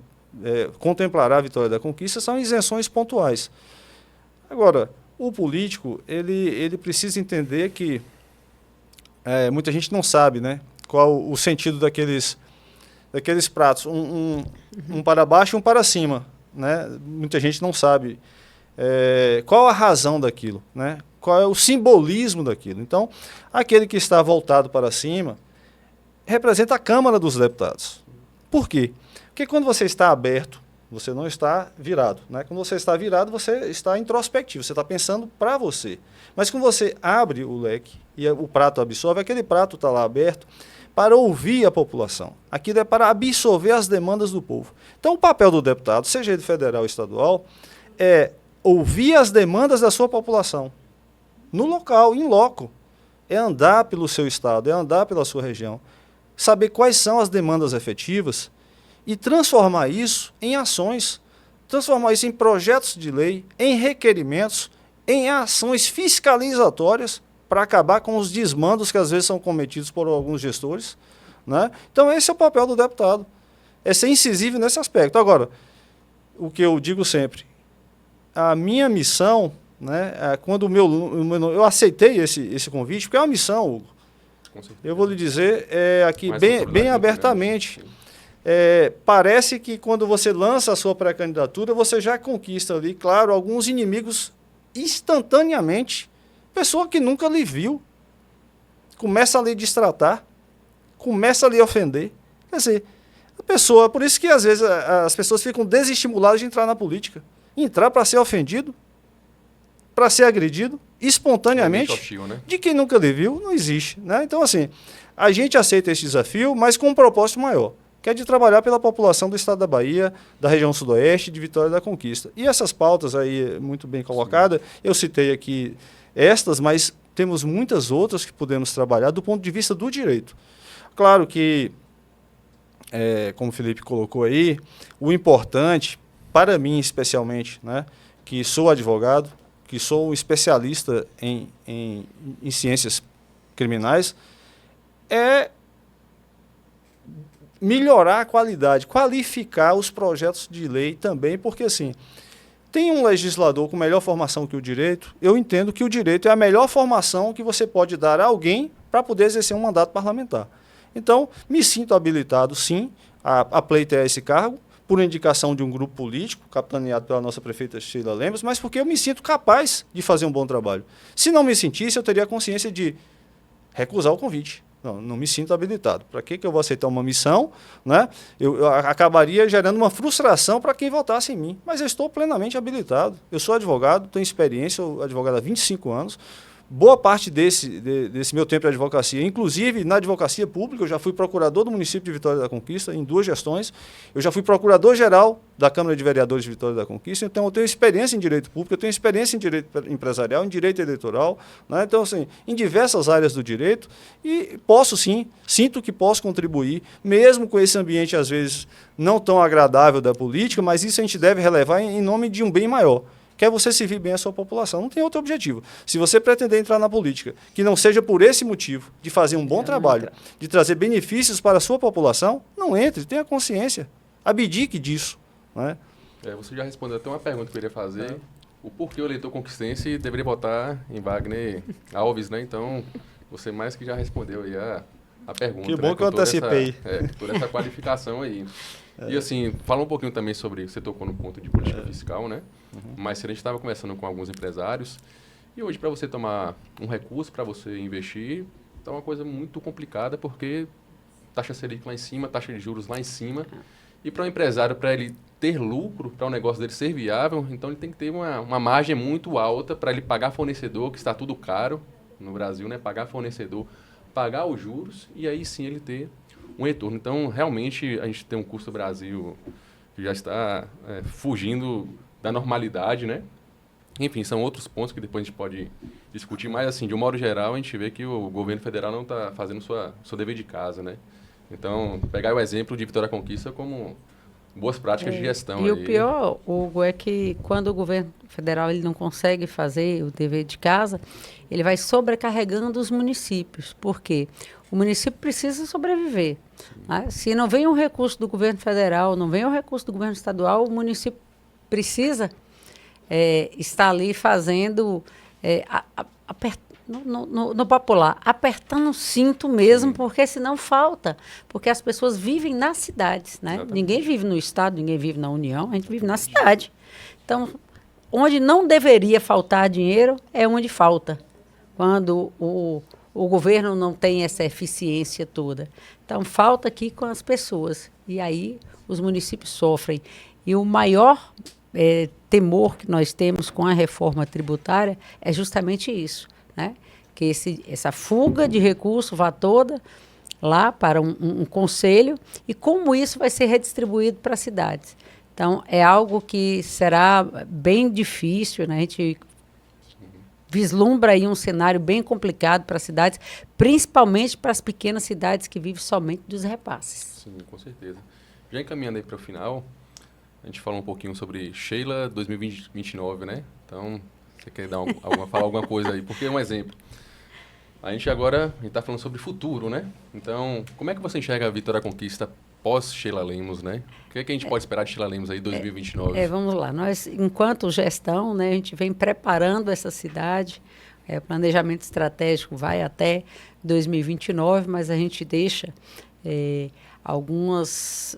contemplará a Vitória da Conquista são isenções pontuais. Agora, o político, ele precisa entender que muita gente não sabe, né, qual o sentido daqueles pratos, um para baixo e um para cima, né? Muita gente não sabe qual a razão daquilo, né? Qual é o simbolismo daquilo. Então, aquele que está voltado para cima representa a Câmara dos Deputados. Por quê? Porque quando você está aberto, você não está virado, né? Quando você está virado, você está introspectivo, você está pensando para você. Mas quando você abre o leque e o prato absorve, aquele prato está lá aberto para ouvir a população. Aquilo é para absorver as demandas do povo. Então, o papel do deputado, seja ele federal ou estadual, é ouvir as demandas da sua população. No local, in loco. É andar pelo seu estado, é andar pela sua região. Saber quais são as demandas efetivas e transformar isso em ações, transformar isso em projetos de lei, em requerimentos, em ações fiscalizatórias para acabar com os desmandos que às vezes são cometidos por alguns gestores, né? Então esse é o papel do deputado, é ser incisivo nesse aspecto. Agora, o que eu digo sempre, a minha missão, né, quando eu aceitei esse convite, porque é uma missão, Hugo, eu vou lhe dizer aqui bem abertamente, parece que quando você lança a sua pré-candidatura, você já conquista ali, claro, alguns inimigos instantaneamente. Pessoa que nunca lhe viu, começa a lhe destratar, começa a lhe ofender. Quer dizer, a pessoa, por isso que às vezes as pessoas ficam desestimuladas de entrar na política. Entrar para ser ofendido, para ser agredido, espontaneamente, hostil, né? De quem nunca lhe viu, não existe, né? Então, assim, a gente aceita esse desafio, mas com um propósito maior, que é de trabalhar pela população do estado da Bahia, da região sudoeste, de Vitória da Conquista. E essas pautas aí, muito bem colocadas, eu citei aqui estas, mas temos muitas outras que podemos trabalhar do ponto de vista do direito. Claro que, como o Felipe colocou aí, o importante, para mim especialmente, né, que sou advogado, que sou um especialista em ciências criminais, é melhorar a qualidade, qualificar os projetos de lei também, porque assim, tem um legislador com melhor formação que o direito, eu entendo que o direito é a melhor formação que você pode dar a alguém para poder exercer um mandato parlamentar. Então, me sinto habilitado, sim, a pleitear esse cargo, por indicação de um grupo político, capitaneado pela nossa prefeita Sheila Lemos, mas porque eu me sinto capaz de fazer um bom trabalho. Se não me sentisse, eu teria a consciência de recusar o convite. Não me sinto habilitado. Para que eu vou aceitar uma missão? Né? Eu acabaria gerando uma frustração para quem votasse em mim. Mas eu estou plenamente habilitado. Eu sou advogado, tenho experiência, sou advogado há 25 anos, boa parte desse meu tempo de advocacia, inclusive na advocacia pública, eu já fui procurador do município de Vitória da Conquista em 2 gestões, eu já fui procurador-geral da Câmara de Vereadores de Vitória da Conquista, então eu tenho experiência em direito público, eu tenho experiência em direito empresarial, em direito eleitoral, né? Então, assim, em diversas áreas do direito, e posso sim, sinto que posso contribuir, mesmo com esse ambiente, às vezes, não tão agradável da política, mas isso a gente deve relevar em nome de um bem maior, que é você servir bem a sua população. Não tem outro objetivo. Se você pretender entrar na política, que não seja por esse motivo, de fazer um bom trabalho, de trazer benefícios para a sua população, não entre, tenha consciência, abdique disso. Né? Você já respondeu até uma pergunta que eu queria fazer. O porquê o eleitor conquistense deveria votar em Wagner Alves, né? Então, você mais que já respondeu aí a pergunta. Que bom, né? Que eu antecipei. Toda essa qualificação aí. E assim, fala um pouquinho também sobre, você tocou no ponto de política fiscal, né? Mas se a gente estava conversando com alguns empresários, e hoje para você tomar um recurso, para você investir, tá uma coisa muito complicada, porque taxa Selic lá em cima, taxa de juros lá em cima, e para o empresário, para ele ter lucro, para o negócio dele ser viável, então ele tem que ter uma margem muito alta para ele pagar fornecedor, que está tudo caro no Brasil, né? Pagar fornecedor, pagar os juros, e aí sim ele ter um retorno. Então, realmente, a gente tem um custo Brasil que já está fugindo da normalidade, né? Enfim, são outros pontos que depois a gente pode discutir, mas, assim, de um modo geral, a gente vê que o governo federal não está fazendo seu dever de casa, né? Então, pegar o exemplo de Vitória da Conquista como boas práticas de gestão. E o pior, Hugo, é que quando o governo federal ele não consegue fazer o dever de casa, ele vai sobrecarregando os municípios. Por quê? O município precisa sobreviver. Né? Se não vem um recurso do governo federal, não vem um recurso do governo estadual, o município precisa estar ali fazendo, no popular, apertando o cinto mesmo, porque senão falta. Porque as pessoas vivem nas cidades. Né? Ninguém vive no estado, ninguém vive na União, a gente vive na cidade. Então, onde não deveria faltar dinheiro, é onde falta. Quando o governo não tem essa eficiência toda. Então, falta aqui com as pessoas. E aí, os municípios sofrem. E o maior temor que nós temos com a reforma tributária é justamente isso, né? Que essa fuga de recurso vá toda lá para um conselho e como isso vai ser redistribuído para as cidades. Então, é algo que será bem difícil, né? A gente vislumbra aí um cenário bem complicado para as cidades, principalmente para as pequenas cidades que vivem somente dos repasses. Sim, com certeza. Já encaminhando aí para o final, a gente falou um pouquinho sobre Sheila 2029, né? Então, você quer falar alguma coisa aí? Porque, um exemplo, a gente está falando sobre futuro, né? Então, como é que você enxerga a Vitória da Conquista pós-Sheila Lemos, né? O que é que a gente pode esperar de Sheila Lemos aí em 2029? Vamos lá. Nós, enquanto gestão, né, a gente vem preparando essa cidade. O planejamento estratégico vai até 2029, mas a gente deixa algumas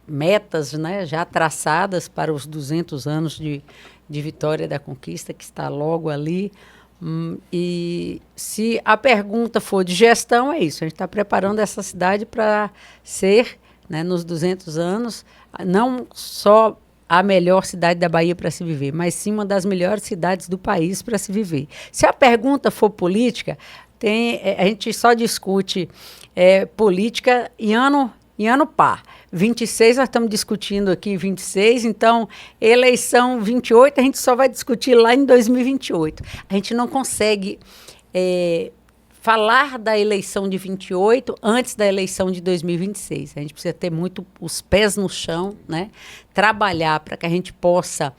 metas, né, já traçadas para os 200 anos de Vitória da Conquista, que está logo ali. E se a pergunta for de gestão, é isso. A gente está preparando essa cidade para ser, né, nos 200 anos, não só a melhor cidade da Bahia para se viver, mas sim uma das melhores cidades do país para se viver. Se a pergunta for política, a gente só discute política em ano par. 26, nós estamos discutindo aqui 26, então, eleição 28, a gente só vai discutir lá em 2028. A gente não consegue falar da eleição de 28 antes da eleição de 2026. A gente precisa ter muito os pés no chão, né? Trabalhar para que a gente possa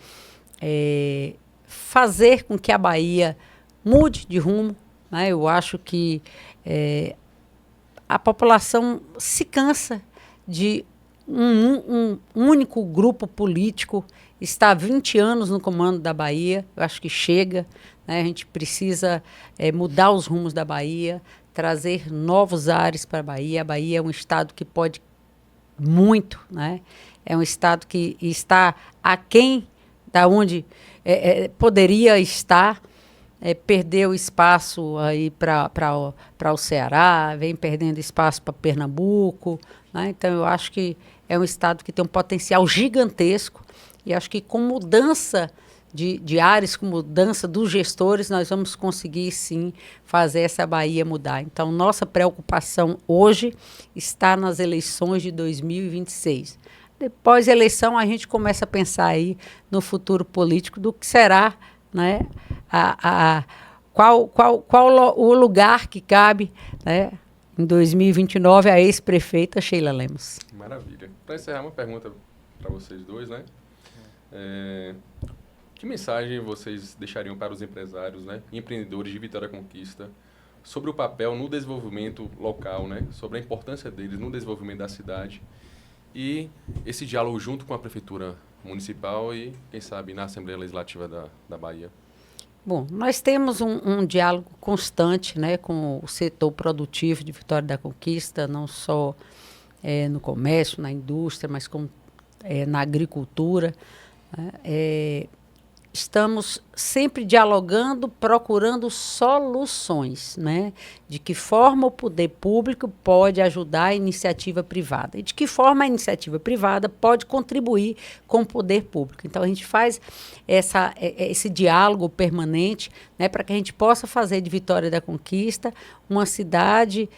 fazer com que a Bahia mude de rumo. Né? Eu acho que a população se cansa de um único grupo político está há 20 anos no comando da Bahia. Eu acho que chega, né? A gente precisa mudar os rumos da Bahia, trazer novos ares para a Bahia. A Bahia é um estado que pode muito, né? É um estado que está aquém da onde poderia estar. Perdeu espaço aí para o Ceará, vem perdendo espaço para Pernambuco, né? Então, eu acho que é um estado que tem um potencial gigantesco e acho que com mudança de ares com mudança dos gestores, nós vamos conseguir, sim, fazer essa Bahia mudar. Então, nossa preocupação hoje está nas eleições de 2026. Depois da eleição, a gente começa a pensar aí no futuro político do que será, né, qual o lugar que cabe, né, em 2029 a ex-prefeita Sheila Lemos. Maravilha. Para encerrar, uma pergunta para vocês dois, né? Que mensagem vocês deixariam para os empresários, né, e empreendedores de Vitória da Conquista sobre o papel no desenvolvimento local, né, sobre a importância deles no desenvolvimento da cidade e esse diálogo junto com a Prefeitura Municipal e, quem sabe, na Assembleia Legislativa da Bahia? Bom, nós temos um diálogo constante, né, com o setor produtivo de Vitória da Conquista, não só no comércio, na indústria, mas na agricultura. Né? Estamos sempre dialogando, procurando soluções, né? De que forma o poder público pode ajudar a iniciativa privada e de que forma a iniciativa privada pode contribuir com o poder público. Então, a gente faz esse diálogo permanente, né? Para que a gente possa fazer de Vitória da Conquista uma cidade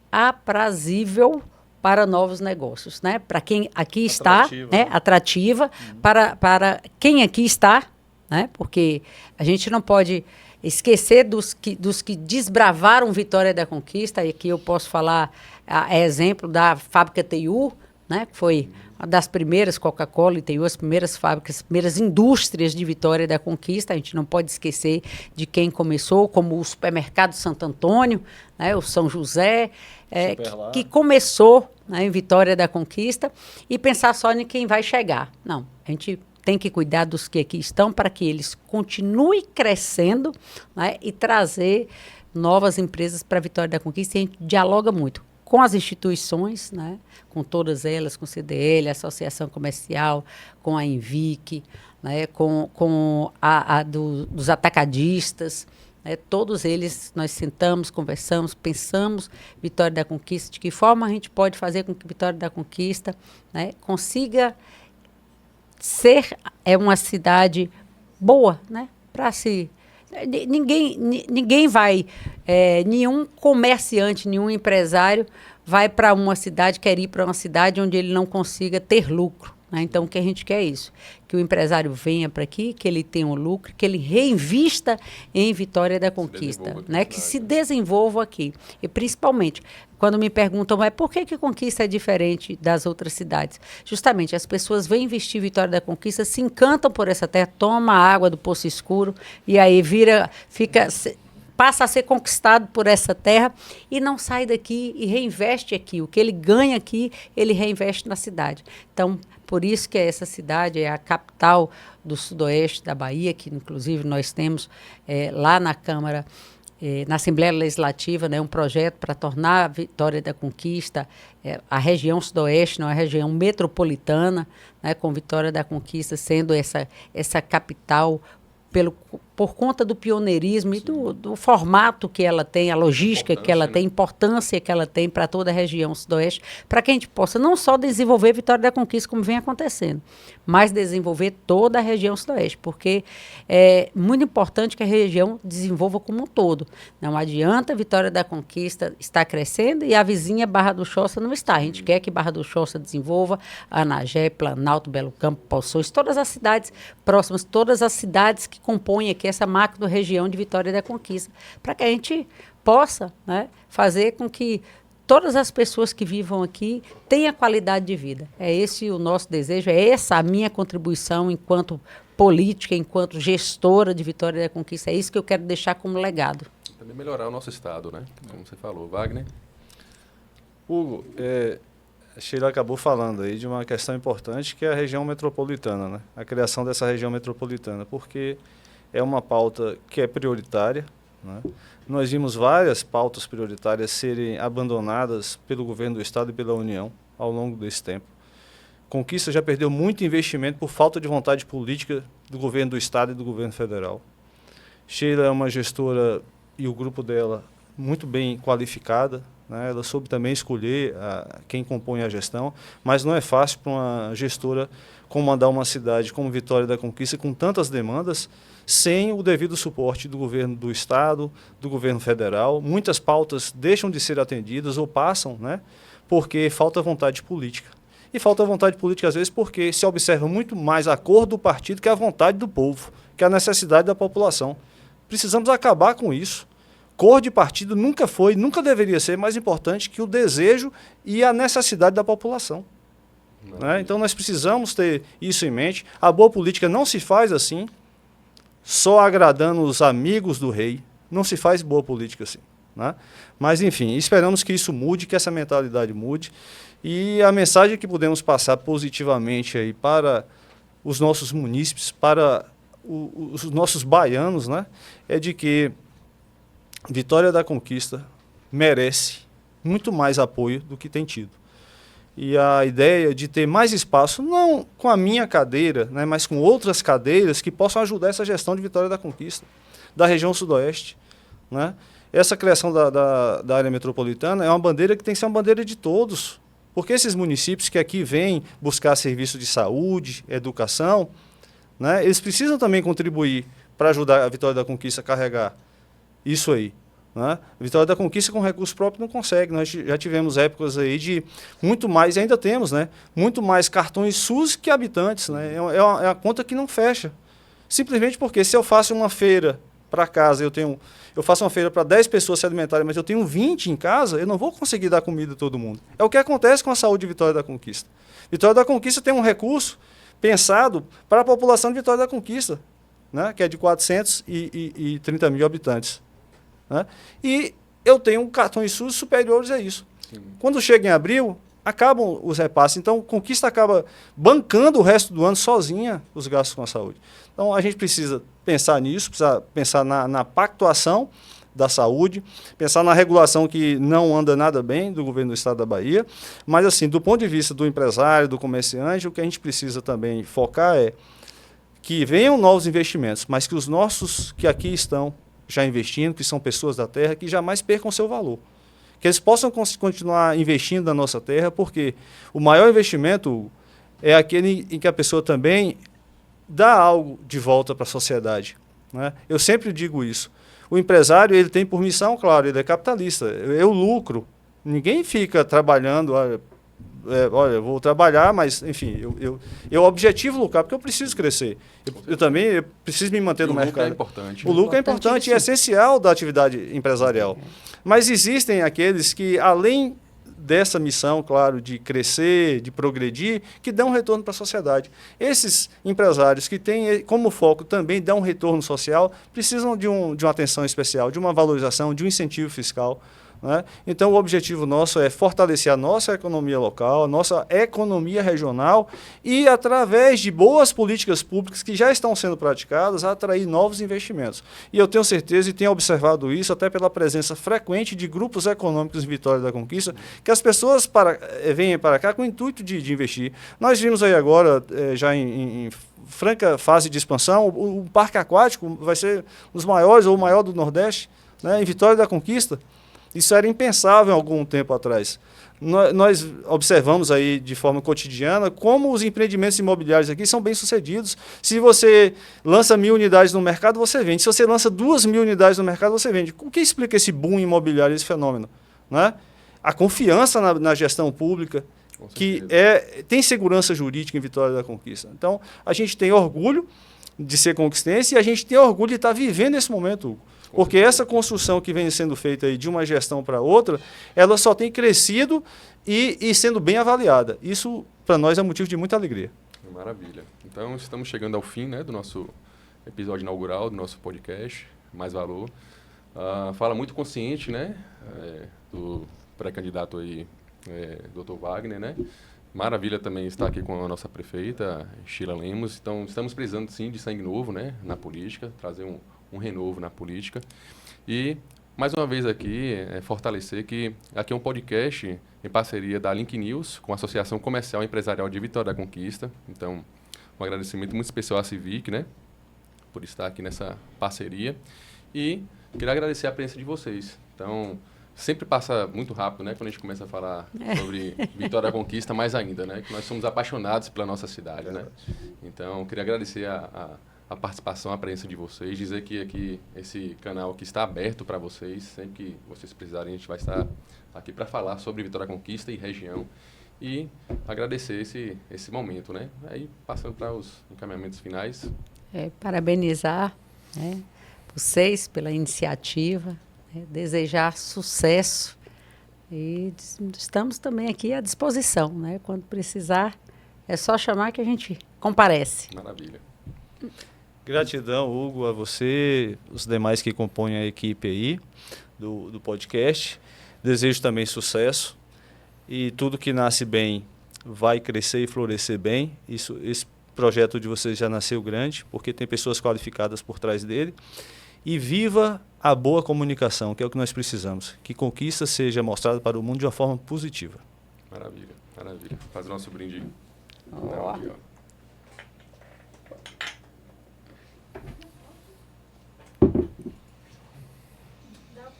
aprazível para novos negócios, né? Para quem aqui está, né? Atrativa para quem aqui está, né? Porque a gente não pode esquecer dos que desbravaram Vitória da Conquista, e aqui eu posso falar exemplo da fábrica TU, né? Que foi uma das primeiras, Coca-Cola e TU, as primeiras fábricas, as primeiras indústrias de Vitória da Conquista. A gente não pode esquecer de quem começou, como o supermercado Santo Antônio, né? O São José, que começou, né, em Vitória da Conquista, e pensar só em quem vai chegar. Não, a gente tem que cuidar dos que aqui estão para que eles continuem crescendo, né, e trazer novas empresas para Vitória da Conquista. E a gente dialoga muito com as instituições, né, com todas elas, com o CDL, a Associação Comercial, com a Envic, né, com dos atacadistas. Todos eles, nós sentamos, conversamos, pensamos Vitória da Conquista, de que forma a gente pode fazer com que Vitória da Conquista, né, consiga ser uma cidade boa, né, para se... Ninguém vai, nenhum comerciante, nenhum empresário vai para uma cidade, quer ir para uma cidade onde ele não consiga ter lucro. Né? Então, o que a gente quer é isso, que o empresário venha para aqui, que ele tenha um lucro, que ele reinvista em Vitória da Conquista, né? Que se desenvolva aqui. E, principalmente, quando me perguntam, mas por que Conquista é diferente das outras cidades? Justamente, as pessoas vêm investir em Vitória da Conquista, se encantam por essa terra, tomam a água do Poço Escuro, e aí passa a ser conquistado por essa terra e não sai daqui e reinveste aqui. O que ele ganha aqui, ele reinveste na cidade. Então, por isso que essa cidade é a capital do sudoeste da Bahia, que inclusive nós temos lá na Câmara, na Assembleia Legislativa, né, um projeto para tornar a Vitória da Conquista a região sudoeste, não a região metropolitana, né, com Vitória da Conquista sendo essa capital por conta do pioneirismo e do formato que ela tem, a logística que ela tem, a importância que ela tem para toda a região sudoeste, para que a gente possa não só desenvolver Vitória da Conquista, como vem acontecendo, mas desenvolver toda a região sudoeste, porque é muito importante que a região desenvolva como um todo. Não adianta Vitória da Conquista estar crescendo e a vizinha Barra do Choça não está. A gente quer que Barra do Choça desenvolva, Anagé, Planalto, Belo Campo, Poções, todas as cidades próximas, todas as cidades que compõem aqui essa macro-região de Vitória da Conquista, para que a gente possa, né, fazer com que todas as pessoas que vivam aqui tenham qualidade de vida. É esse o nosso desejo, é essa a minha contribuição enquanto política, enquanto gestora de Vitória da Conquista. É isso que eu quero deixar como legado. Também melhorar o nosso estado, né? Como você falou. Wagner? Hugo, a Sheila acabou falando aí de uma questão importante, que é a região metropolitana, né? A criação dessa região metropolitana, porque é uma pauta que é prioritária, né? Nós vimos várias pautas prioritárias serem abandonadas pelo governo do Estado e pela União ao longo desse tempo. Conquista já perdeu muito investimento por falta de vontade política do governo do Estado e do governo federal. Sheila é uma gestora, e o grupo dela, muito bem qualificada, né? Ela soube também escolher quem compõe a gestão, mas não é fácil para uma gestora comandar uma cidade como Vitória da Conquista, com tantas demandas, sem o devido suporte do governo do Estado, do governo federal. Muitas pautas deixam de ser atendidas ou passam, né, porque falta vontade política. E falta vontade política, às vezes, porque se observa muito mais a cor do partido que a vontade do povo, que a necessidade da população. Precisamos acabar com isso. Cor de partido nunca foi, nunca deveria ser mais importante que o desejo e a necessidade da população. Né? Então, nós precisamos ter isso em mente. A boa política não se faz assim, só agradando os amigos do rei. Não se faz boa política assim. Né? Mas, enfim, esperamos que isso mude, que essa mentalidade mude. E a mensagem que podemos passar positivamente aí para os nossos munícipes, para os nossos baianos, né, é de que Vitória da Conquista merece muito mais apoio do que tem tido. E a ideia de ter mais espaço, não com a minha cadeira, né, mas com outras cadeiras que possam ajudar essa gestão de Vitória da Conquista, da região sudoeste. Né? Essa criação da área metropolitana é uma bandeira que tem que ser uma bandeira de todos, porque esses municípios que aqui vêm buscar serviços de saúde, educação, né, eles precisam também contribuir para ajudar a Vitória da Conquista a carregar isso aí. Né? A Vitória da Conquista com recurso próprio não consegue. Nós já tivemos épocas aí de muito mais, e ainda temos, né, muito mais cartões SUS que habitantes. Né? É uma conta que não fecha. Simplesmente porque se eu faço uma feira para casa, eu faço uma feira para 10 pessoas se alimentarem, mas eu tenho 20 em casa, eu não vou conseguir dar comida a todo mundo. É o que acontece com a saúde de Vitória da Conquista. Vitória da Conquista tem um recurso pensado para a população de Vitória da Conquista, né, que é de 430 mil habitantes. Né? E eu tenho cartões SUS superiores a isso. Sim. Quando chega em abril, acabam os repasses. Então, a Conquista acaba bancando o resto do ano sozinha os gastos com a saúde. Então, a gente precisa pensar nisso, precisa pensar na pactuação da saúde, pensar na regulação que não anda nada bem do governo do Estado da Bahia, mas assim, do ponto de vista do empresário, do comerciante, o que a gente precisa também focar é que venham novos investimentos, mas que os nossos que aqui estão já investindo, que são pessoas da terra, que jamais percam seu valor. Que eles possam continuar investindo na nossa terra, porque o maior investimento é aquele em que a pessoa também dá algo de volta para a sociedade. Né? Eu sempre digo isso. O empresário, ele tem por missão, claro, ele é capitalista. Eu lucro. Ninguém fica trabalhando, olha, eu vou trabalhar, mas, enfim, eu objetivo lucrar, porque eu preciso crescer. Eu também preciso me manter no mercado. O lucro é importante. O lucro é importante e é essencial da atividade empresarial. Mas existem aqueles que, além dessa missão, claro, de crescer, de progredir, que dão retorno para a sociedade. Esses empresários que têm como foco também dar um retorno social, precisam de uma atenção especial, de uma valorização, de um incentivo fiscal. Né? Então, o objetivo nosso é fortalecer a nossa economia local, a nossa economia regional e, através de boas políticas públicas que já estão sendo praticadas, atrair novos investimentos. E eu tenho certeza e tenho observado isso até pela presença frequente de grupos econômicos em Vitória da Conquista, que as pessoas vêm para cá com o intuito de investir. Nós vimos aí agora, já em franca fase de expansão, o parque aquático vai ser um dos maiores ou o maior do Nordeste, né, em Vitória da Conquista. Isso era impensável há algum tempo atrás. Nós observamos aí de forma cotidiana como os empreendimentos imobiliários aqui são bem-sucedidos. Se você lança 1.000 unidades no mercado, você vende. Se você lança 2.000 unidades no mercado, você vende. O que explica esse boom imobiliário, esse fenômeno? Né? A confiança na gestão pública, que tem segurança jurídica em Vitória da Conquista. Então, a gente tem orgulho de ser conquistense e a gente tem orgulho de estar vivendo esse momento, Hugo. Porque essa construção que vem sendo feita aí de uma gestão para outra, ela só tem crescido e sendo bem avaliada. Isso, para nós, é motivo de muita alegria. Maravilha. Então, estamos chegando ao fim, né, do nosso episódio inaugural, do nosso podcast, Mais Valor. Fala muito consciente, né, do pré-candidato aí, Dr. Wagner, né? Maravilha também estar aqui com a nossa prefeita, Sheila Lemos. Então, estamos precisando, sim, de sangue novo, né, na política, trazer um renovo na política. E, mais uma vez aqui, fortalecer que aqui é um podcast em parceria da Link News com a Associação Comercial e Empresarial de Vitória da Conquista. Então, um agradecimento muito especial à Civic, né, por estar aqui nessa parceria. E queria agradecer a presença de vocês. Então, sempre passa muito rápido, né? Quando a gente começa a falar sobre Vitória da Conquista, mais ainda, né? Que nós somos apaixonados pela nossa cidade, né? Então, queria agradecer a participação, a presença de vocês, dizer que aqui esse canal aqui está aberto para vocês, sempre que vocês precisarem, a gente vai estar aqui para falar sobre Vitória da Conquista e região e agradecer esse momento, né? Aí, passando para os encaminhamentos finais. Parabenizar, né, vocês pela iniciativa, né, desejar sucesso e estamos também aqui à disposição, né? Quando precisar, é só chamar que a gente comparece. Maravilha. Gratidão, Hugo, a você, os demais que compõem a equipe aí do podcast. Desejo também sucesso e tudo que nasce bem vai crescer e florescer bem. Esse projeto de vocês já nasceu grande, porque tem pessoas qualificadas por trás dele. E viva a boa comunicação, que é o que nós precisamos. Que Conquista seja mostrada para o mundo de uma forma positiva. Maravilha, maravilha. Faz o nosso brinde. Ó. Aqui, ó.